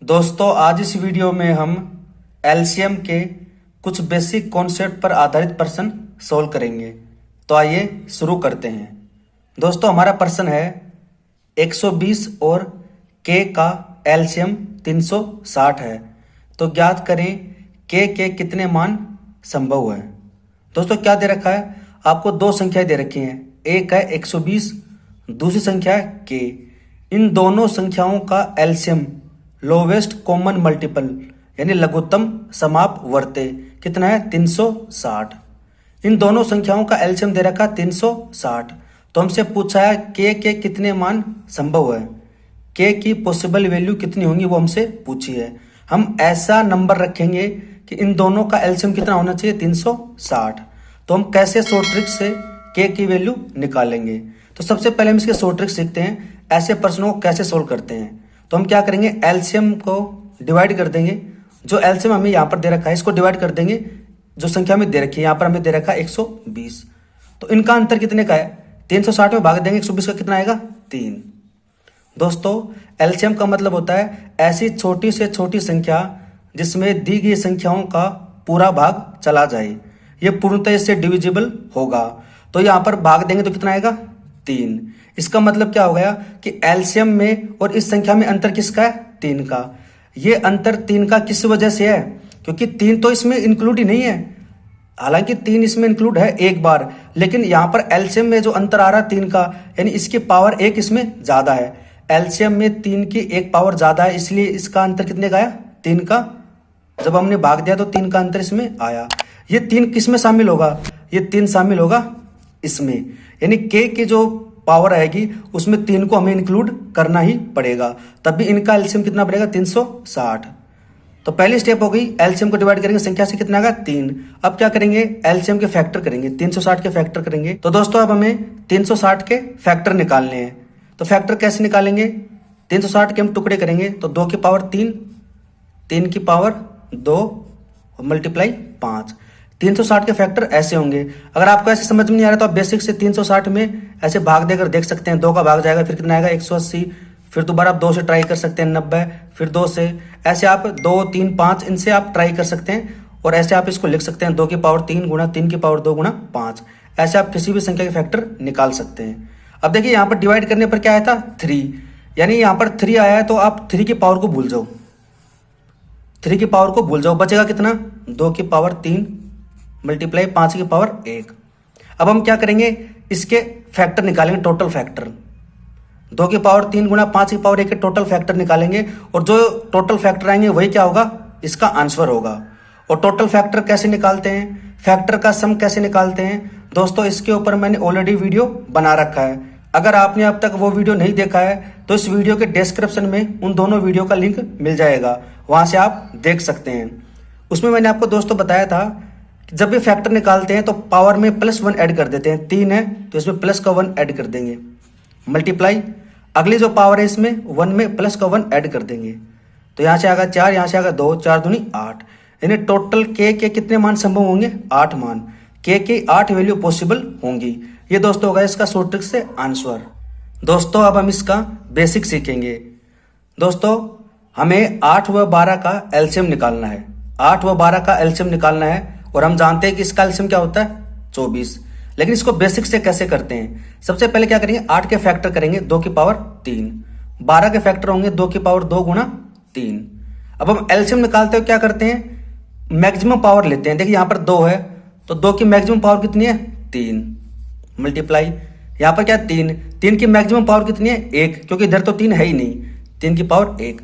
दोस्तों आज इस वीडियो में हम एलसीएम के कुछ बेसिक कॉन्सेप्ट पर आधारित प्रश्न सोल्व करेंगे। तो आइए शुरू करते हैं। दोस्तों हमारा प्रश्न है 120 और के का एलसीएम 360 है, तो ज्ञात करें के कितने मान संभव है। दोस्तों क्या दे रखा है, आपको दो संख्याएं दे रखी हैं, एक है 120, दूसरी संख्या है के। इन दोनों संख्याओं का एलसीएम लोवेस्ट कॉमन मल्टीपल यानी लघुत्तम समापवर्ती कितना है 360। इन दोनों संख्याओं का एलसीएम दे रखा 360। तो हमसे पूछा है के कितने मान संभव है, के की पॉसिबल वैल्यू कितनी होंगी वो हमसे पूछी है। हम ऐसा नंबर रखेंगे कि इन दोनों का एलसीएम कितना होना चाहिए 360। तो हम कैसे शॉर्ट ट्रिक से के की वैल्यू निकालेंगे। तो सबसे पहले हम इसके शॉर्ट ट्रिक सीखते हैं, ऐसे प्रश्नों को कैसे सोल्व करते हैं। तो हम क्या करेंगे, एलसीएम को डिवाइड कर देंगे। जो एलसीएम हमें यहाँ पर दे रखा है इसको डिवाइड कर देंगे जो संख्या में दे रखी है। यहाँ पर हमें दे रखा है 120, तो इनका अंतर कितने का है 360 में भाग देंगे 120 का कितना आएगा 3। दोस्तों एलसीएम का मतलब होता है ऐसी छोटी से छोटी संख्या जिसमें दी गई संख्याओं का पूरा भाग चला जाए, ये पूर्णतः इससे डिविजिबल होगा। तो यहाँ पर भाग देंगे तो कितना आएगा 3। इसका मतलब क्या हो गया कि एलसीएम में और इस संख्या में अंतर किसका है 3 का। ये अंतर 3 का किस वजह से है, क्योंकि 3 तो इसमें इंक्लूड ही नहीं है। हालांकि 3 इसमें इंक्लूड है एक बार, लेकिन यहां पर एलसीएम में जो अंतर आ रहा है 3 का, यानी इसकी पावर 1 इसमें ज्यादा है। एलसीएम में 3 की 1 पावर ज्यादा है, इसलिए इसका अंतर कितने का आया 3 का। जब हमने भाग दिया तो 3 का अंतर इसमें आया। ये 3 किस में शामिल होगा, ये 3 शामिल होगा इसमें, यानी के की जो पावर आएगी उसमें 3 को हमें इंक्लूड करना ही पड़ेगा, तभी इनका एलसीएम कितना पड़ेगा 360। तो पहली स्टेप हो गई, एलसीएम को डिवाइड करेंगे संख्या से कितना आएगा 3। अब क्या करेंगे, एलसीएम के फैक्टर करेंगे, 360 के फैक्टर करेंगे। तो दोस्तों अब हमें 360 के फैक्टर निकालने हैं। तो फैक्टर कैसे निकालेंगे, 360 के हम टुकड़े करेंगे तो 2 की पावर 3, 3 की पावर 2 और मल्टीप्लाई 5। 360 के फैक्टर ऐसे होंगे। अगर आपको ऐसे समझ में नहीं आ रहा तो आप बेसिक से 360 में ऐसे भाग देकर देख सकते हैं। 2 का भाग जाएगा फिर कितना आएगा 180, फिर दोबारा आप 2 से ट्राई कर सकते हैं 90, फिर 2 से, ऐसे आप 2 3 5 इनसे आप ट्राई कर सकते हैं। और ऐसे आप इसको लिख सकते हैं 2 की पावर 3 गुणा 3 की पावर 2 गुणा 5। ऐसे आप किसी भी संख्या के फैक्टर निकाल सकते हैं। अब देखिए यहाँ पर डिवाइड करने पर क्या आया था 3, यानी यहाँ पर 3 आया है तो आप 3 की पावर को भूल जाओ, 3 की पावर को भूल जाओ, बचेगा कितना 2 की पावर 3 मल्टीप्लाई 5 की पावर 1। अब हम क्या करेंगे, इसके फैक्टर निकालेंगे, टोटल फैक्टर 2 की पावर 3 गुणा 5 की पावर 1 के टोटल फैक्टर निकालेंगे, और जो टोटल फैक्टर आएंगे वही क्या होगा, इसका आंसर होगा। और टोटल फैक्टर कैसे निकालते हैं, फैक्टर का सम कैसे निकालते हैं दोस्तों, इसके ऊपर मैंने ऑलरेडी वीडियो बना रखा है। अगर आपने अब तक वो वीडियो नहीं देखा है तो इस वीडियो के डिस्क्रिप्शन में उन दोनों वीडियो का लिंक मिल जाएगा, वहां से आप देख सकते हैं। उसमें मैंने आपको दोस्तों बताया था जब भी फैक्टर निकालते हैं तो पावर में +1 ऐड कर देते हैं। 3 है तो इसमें प्लस का 1 ऐड कर देंगे, मल्टीप्लाई अगली जो पावर है इसमें 1 में प्लस का 1 ऐड कर देंगे। तो यहाँ से आएगा 4, यहाँ से आएगा 2, 4 दूनी 8, यानी टोटल के कितने मान संभव होंगे 8 मान। के की 8 वैल्यू पॉसिबल होंगी। ये दोस्तों होगा इसका शॉर्ट ट्रिक से आंसर। दोस्तों अब हम इसका बेसिक सीखेंगे। दोस्तों हमें 8 व 12 का एलसीएम निकालना है, 8 व 12 का एलसीएम निकालना है, और हम जानते हैं कि इसका एलसीएम क्या होता है 24। लेकिन इसको बेसिक से कैसे करते हैं, सबसे पहले क्या करेंगे 8 के फैक्टर करेंगे 2 की पावर 3, 12 के फैक्टर होंगे 2 की पावर 2 गुणा 3। अब हम एलसीएम निकालते हुए क्या करते हैं, मैक्सिमम पावर लेते हैं। देखिए यहाँ पर 2 है तो 2 की मैक्सिमम पावर कितनी है 3, मल्टीप्लाई यहाँ पर क्या 3 की मैक्सिमम पावर कितनी है 1, क्योंकि इधर तो 3 है ही नहीं, 3 की पावर 1।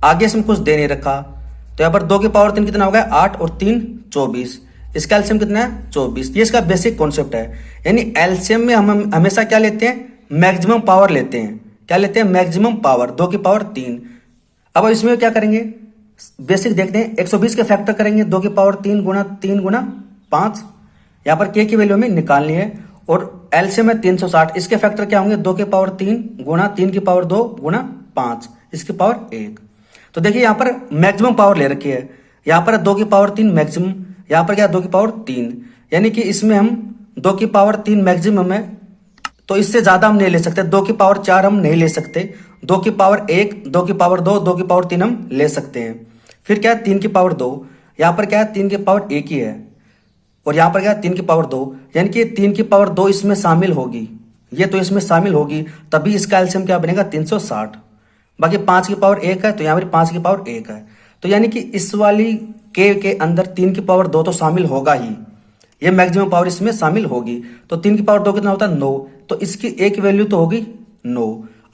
आगे से हम कुछ दे नहीं रखा तो यहाँ पर 2 की पावर 3 कितना हो गया 8 और 3 24। इसका एलसीएम कितना है 24। ये इसका बेसिक कॉन्सेप्ट है, यानी एलसीएम में हम हमेशा क्या लेते हैं मैक्सिमम पावर लेते हैं। क्या लेते हैं मैक्सिमम पावर, 2 की पावर 3। अब इसमें क्या करेंगे, बेसिक देखते हैं, 120 के फैक्टर करेंगे 2 की पावर 3 गुणा 5। यहाँ पर के की वैल्यू हमें निकालनी है, और एलसीएम है 360, इसके फैक्टर क्या होंगे 2 की पावर 3 गुणा 3 की पावर 2 गुणा 5 इसकी पावर 1। तो देखिए यहाँ पर मैक्सिमम पावर ले रखी है, यहाँ पर 2 की पावर 3 मैक्सिमम, यहाँ पर क्या 2 की पावर 3, यानी कि इसमें हम 2 की पावर 3 मैक्सिमम है, तो इससे ज्यादा हम नहीं ले सकते। 2 की पावर 4 हम नहीं ले सकते, 2 की पावर 1, 2 की पावर 2, 2 की पावर 3 हम ले सकते हैं। फिर क्या है 3 की पावर 2, यहाँ पर क्या है 3 की पावर 1 ही है, और यहाँ पर क्या है 3 की पावर 2, यानी कि 3 की पावर 2 इसमें शामिल होगी, ये तो इसमें शामिल होगी, तभी इसका एलसीएम क्या बनेगा 360। बाकी 5 की पावर 1 है तो यहाँ पर 5 की पावर 1 है, तो यानी कि इस वाली के अंदर 3 की पावर 2 तो शामिल होगा ही, ये मैक्सिमम पावर इसमें शामिल होगी। तो 3 की पावर 2 कितना होता है 9, तो इसकी एक वैल्यू तो होगी 9।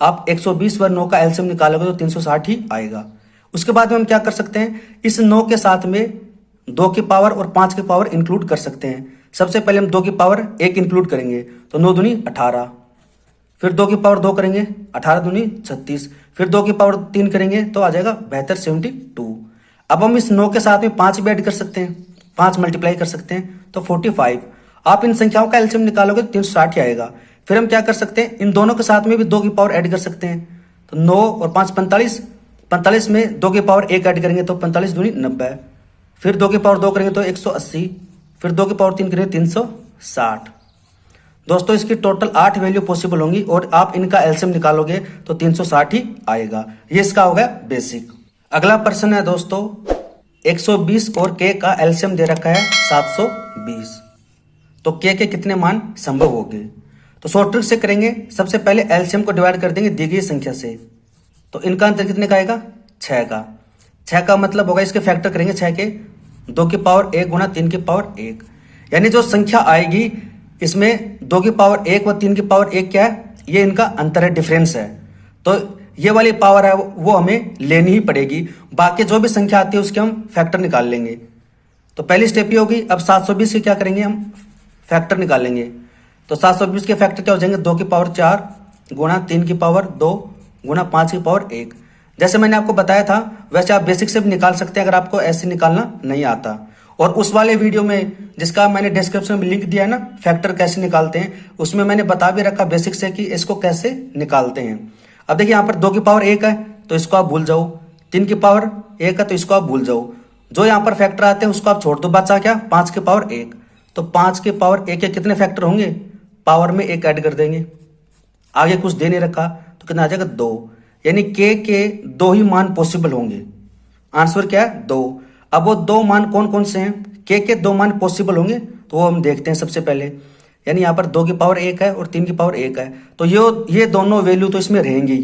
आप 120 व 9 का एलसीएम निकालोगे तो 360 ही आएगा। उसके बाद में हम क्या कर सकते हैं, इस 9 के साथ में 2 की पावर और 5 की पावर इंक्लूड कर सकते हैं। सबसे पहले हम 2 की पावर 1 इंक्लूड करेंगे तो 9 दूनी 18, फिर 2 की पावर 2 करेंगे 18 दूनी 36, फिर 2 की पावर 3 करेंगे तो आ जाएगा 72 72। अब हम इस 9 के साथ में 5 भी ऐड कर सकते हैं, 5 मल्टीप्लाई कर सकते हैं तो 45। आप इन संख्याओं का एलसीएम निकालोगे तो 360 आएगा। फिर हम क्या कर सकते हैं, इन दोनों के साथ में भी 2 की पावर ऐड कर सकते हैं, तो 9 और 5 45, 45 में 2 की पावर 1 ऐड करेंगे तो 45 दूनी 90, फिर 2 की पावर 2 करेंगे तो 180, फिर 2 की पावर 3 करेंगे 360। दोस्तों इसकी टोटल 8 वैल्यू पॉसिबल होंगी और आप इनका एलसीएम निकालोगे तो 360 ही आएगा। ये इसका हो गया बेसिक। अगला प्रश्न है दोस्तों, 120 और के का एलसीएम दे रखा है 720, तो के कितने मान संभव होंगे। तो शॉर्ट ट्रिक से करेंगे, सबसे पहले एलसीएम को डिवाइड कर देंगे दी गई संख्या से, तो इनका आंसर कितने का आएगा 6 का। 6 का मतलब होगा इसके फैक्टर करेंगे 6 के, 2 की पावर 1 गुना 3 की पावर 1, यानी जो संख्या आएगी इसमें 2 की पावर 1 व 3 की पावर 1 क्या है, ये इनका अंतर है, डिफरेंस है। तो ये वाली पावर है वो हमें लेनी ही पड़ेगी, बाकी जो भी संख्या आती है उसके हम फैक्टर निकाल लेंगे। तो पहली स्टेप ये होगी। अब 720 की क्या करेंगे, हम फैक्टर निकालेंगे। तो 720 के फैक्टर क्या हो जाएंगे, 2 की पावर 4 गुणा 3 की पावर 2 गुणा 5 की पावर 1। जैसे मैंने आपको बताया था वैसे आप बेसिक से भी निकाल सकते हैं अगर आपको ऐसे निकालना नहीं आता। और उस वाले वीडियो में जिसका मैंने डिस्क्रिप्शन में लिंक दिया है ना, फैक्टर कैसे निकालते हैं, उसमें मैंने बता भी रखा बेसिक से कि इसको कैसे निकालते हैं। अब देखिए यहाँ पर 2 की पावर 1 है तो इसको आप भूल जाओ, 3 की पावर 1 है तो इसको आप भूल जाओ, जो यहाँ पर फैक्टर आते हैं उसको आप छोड़ दो, बचा क्या 5 की पावर 1। तो 5 की पावर 1 के कितने फैक्टर होंगे, पावर में 1 ऐड कर देंगे, आगे कुछ दे नहीं रखा तो कितना आ जाएगा 2, यानी के 2 ही मान पॉसिबल होंगे। आंसर क्या है 2। अब वो 2 मान कौन कौन से हैं, के 2 मान पॉसिबल होंगे तो वो हम देखते हैं सबसे पहले। यानी यहाँ पर 2 की पावर 1 है और 3 की पावर 1 है, तो ये दोनों वैल्यू तो इसमें रहेंगी।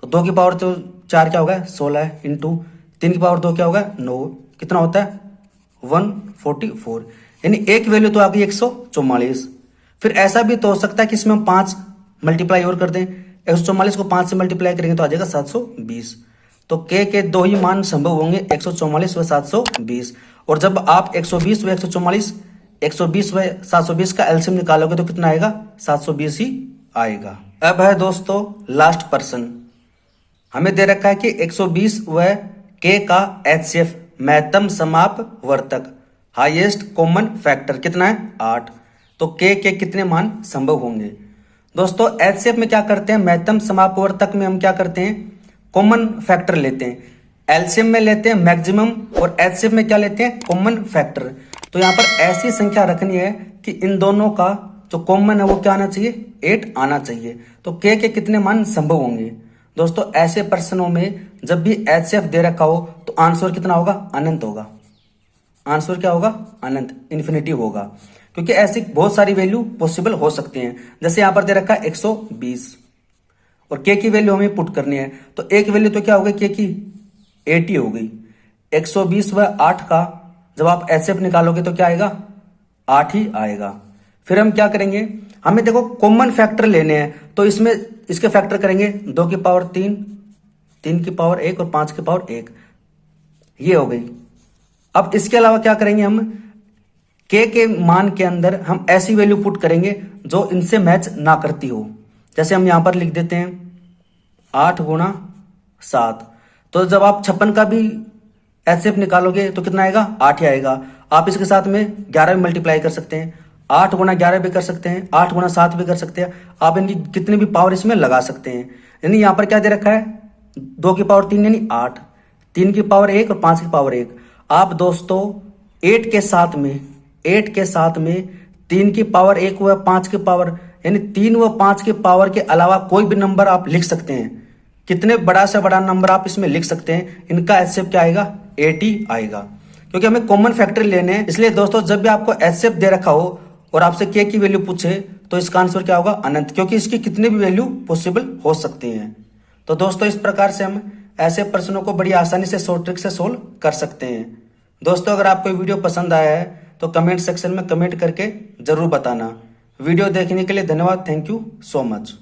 तो 2 की पावर तो 4 क्या होगा 16 इंटू 3 की पावर 2 क्या होगा 9, कितना होता है 144, यानी एक वैल्यू तो आ गई 144। फिर ऐसा भी तो हो सकता है कि इसमें हम 5 मल्टीप्लाई और कर दें, 144 को 5 से मल्टीप्लाई करेंगे तो आ जाएगा 720। तो के 2 ही मान संभव होंगे, 144 व 720। और जब आप 120 व 144, 120 व 720 का एलसीएम निकालोगे तो कितना आएगा 720 ही आएगा। अब है दोस्तों लास्ट प्रश्न, हमें दे रखा है कि 120 व के का एचसीएफ महत्तम समापवर्तक हाईएस्ट कॉमन फैक्टर कितना है 8, तो के कितने मान संभव होंगे। दोस्तों एचसीएफ में क्या करते हैं, महत्तम समापवर्तक में हम क्या करते हैं कॉमन फैक्टर लेते हैं, एलसीएम में लेते हैं मैक्सिमम और एचसीएफ में क्या लेते हैं कॉमन फैक्टर। तो यहाँ पर ऐसी संख्या रखनी है कि इन दोनों का जो कॉमन है वो क्या आना चाहिए 8 आना चाहिए। तो के कितने मान संभव होंगे। दोस्तों ऐसे प्रश्नों में जब भी एचसीएफ दे रखा हो तो आंसर कितना होगा अनंत होगा। आंसर क्या होगा अनंत, इन्फिनिटी होगा, क्योंकि ऐसी बहुत सारी वैल्यू पॉसिबल हो सकती हैं। जैसे यहाँ पर दे रखा है 120 और के की वैल्यू हमें पुट करनी है, तो एक वैल्यू तो क्या हो गई के की 80 हो गई। 120 व 8 का जब आप एचसीएफ निकालोगे तो क्या आएगा 8 ही आएगा। फिर हम क्या करेंगे, हमें देखो कॉमन फैक्टर लेने हैं तो इसमें इसके फैक्टर करेंगे 2 की पावर 3, 3 की पावर 1 और 5 की पावर 1, ये हो गई। अब इसके अलावा क्या करेंगे, हम के मान के अंदर हम ऐसी वैल्यू पुट करेंगे जो इनसे मैच ना करती हो। जैसे हम यहां पर लिख देते हैं 8 गुणा 7, तो जब आप 56 का भी एचसीएफ निकालोगे तो कितना आएगा 8 ही आएगा। आप इसके साथ में 11 भी मल्टीप्लाई कर सकते हैं, 8 गुणा 11 भी कर सकते हैं, 8 गुणा 7 भी कर सकते हैं, आप इनकी कितनी भी पावर इसमें लगा सकते हैं। यानी यहां पर क्या दे रखा है 2 की पावर 3 यानी 8, 3 की पावर 1 और 5 की पावर 1। आप दोस्तों 8 के साथ में 3 की पावर 1 व 5 की पावर यानी 3 व 5 के पावर के अलावा कोई भी नंबर आप लिख सकते हैं। कितने बड़ा से बड़ा नंबर आप इसमें लिख सकते हैं, इनका एचसीएफ क्या आएगा, 80 आएगा। क्योंकि हमें कॉमन फैक्टर लेने हैं, इसलिए दोस्तों जब भी आपको एचसीएफ दे रखा हो और आपसे के की वैल्यू पूछे तो इसका आंसर क्या होगा, अनंत, क्योंकि इसकी कितनी भी वैल्यू पॉसिबल हो सकती है। तो दोस्तों इस प्रकार से हम ऐसे प्रश्नों को बड़ी आसानी से शॉर्ट ट्रिक से सोल्व कर सकते हैं। दोस्तों अगर आपको वीडियो पसंद आया है तो कमेंट सेक्शन में कमेंट करके जरूर बताना। वीडियो देखने के लिए धन्यवाद। Thank you so much.